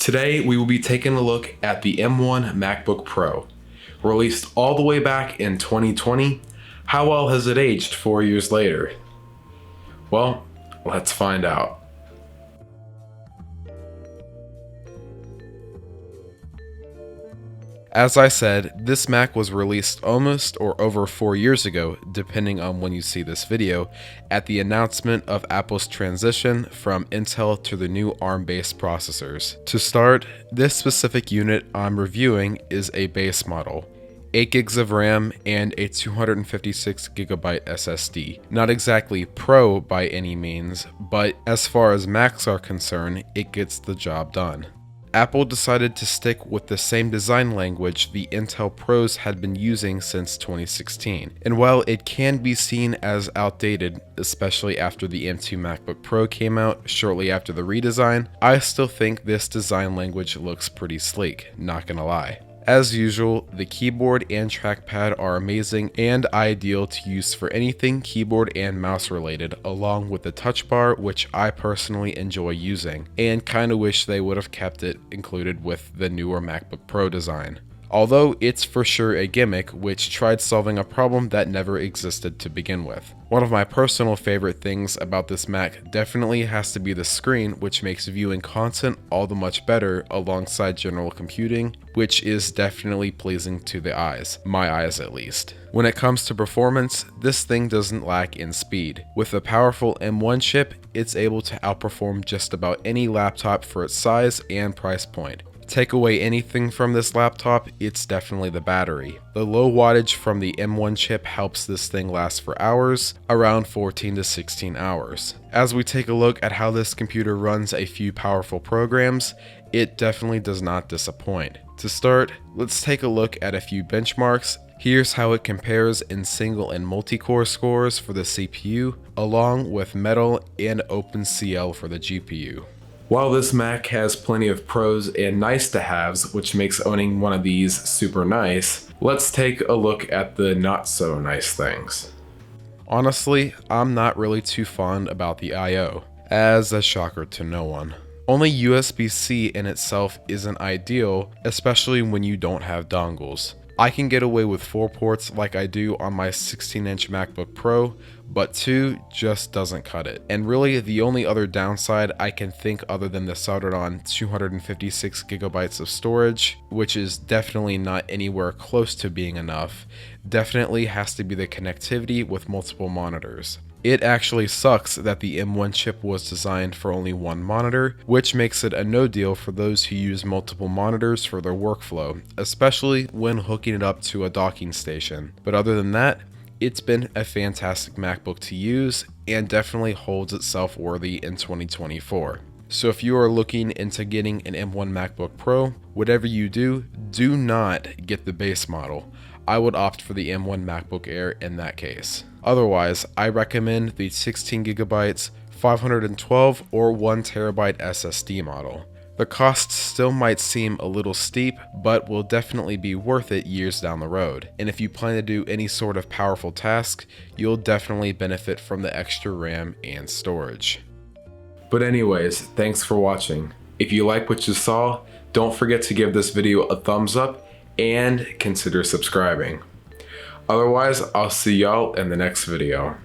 Today we will be taking a look at the M1 MacBook Pro. Released all the way back in 2020, how well has it aged 4 years later? Well, let's find out. As I said, this Mac was released almost or over 4 years ago, depending on when you see this video, at the announcement of Apple's transition from Intel to the new ARM-based processors. To start, this specific unit I'm reviewing is a base model. 8 gigs of RAM and a 256GB SSD. Not exactly pro by any means, but as far as Macs are concerned, it gets the job done. Apple decided to stick with the same design language the Intel Pros had been using since 2016. And while it can be seen as outdated, especially after the M2 MacBook Pro came out shortly after the redesign, I still think this design language looks pretty sleek, not gonna lie. As usual, the keyboard and trackpad are amazing and ideal to use for anything keyboard and mouse related, along with the touch bar, which I personally enjoy using, and kinda wish they would have kept it included with the newer MacBook Pro design. Although it's for sure a gimmick which tried solving a problem that never existed to begin with. One of my personal favorite things about this Mac definitely has to be the screen, which makes viewing content all the much better alongside general computing, which is definitely pleasing to the eyes, my eyes at least. When it comes to performance, this thing doesn't lack in speed. With a powerful M1 chip, it's able to outperform just about any laptop for its size and price point. Take away anything from this laptop, it's definitely the battery. The low wattage from the M1 chip helps this thing last for hours, around 14 to 16 hours. As we take a look at how this computer runs a few powerful programs, it definitely does not disappoint. To start, let's take a look at a few benchmarks. Here's how it compares in single and multi-core scores for the CPU, along with Metal and OpenCL for the GPU. While this Mac has plenty of pros and nice to haves, which makes owning one of these super nice, let's take a look at the not so nice things. Honestly, I'm not really too fond about the I/O, as a shocker to no one. Only USB-C in itself isn't ideal, especially when you don't have dongles. I can get away with 4 ports like I do on my 16-inch MacBook Pro, but 2 just doesn't cut it. And really, the only other downside I can think other than the soldered on 256GB of storage, which is definitely not anywhere close to being enough, definitely has to be the connectivity with multiple monitors. It actually sucks that the M1 chip was designed for only one monitor, which makes it a no deal for those who use multiple monitors for their workflow, especially when hooking it up to a docking station. But other than that, it's been a fantastic MacBook to use and definitely holds itself worthy in 2024. So if you are looking into getting an M1 MacBook Pro, whatever you do, do not get the base model. I would opt for the M1 MacBook Air in that case. Otherwise, I recommend the 16GB, 512 or 1TB SSD model. The cost still might seem a little steep, but will definitely be worth it years down the road. And if you plan to do any sort of powerful task, you'll definitely benefit from the extra RAM and storage. But anyways, thanks for watching. If you like what you saw, don't forget to give this video a thumbs up and consider subscribing. Otherwise, I'll see y'all in the next video.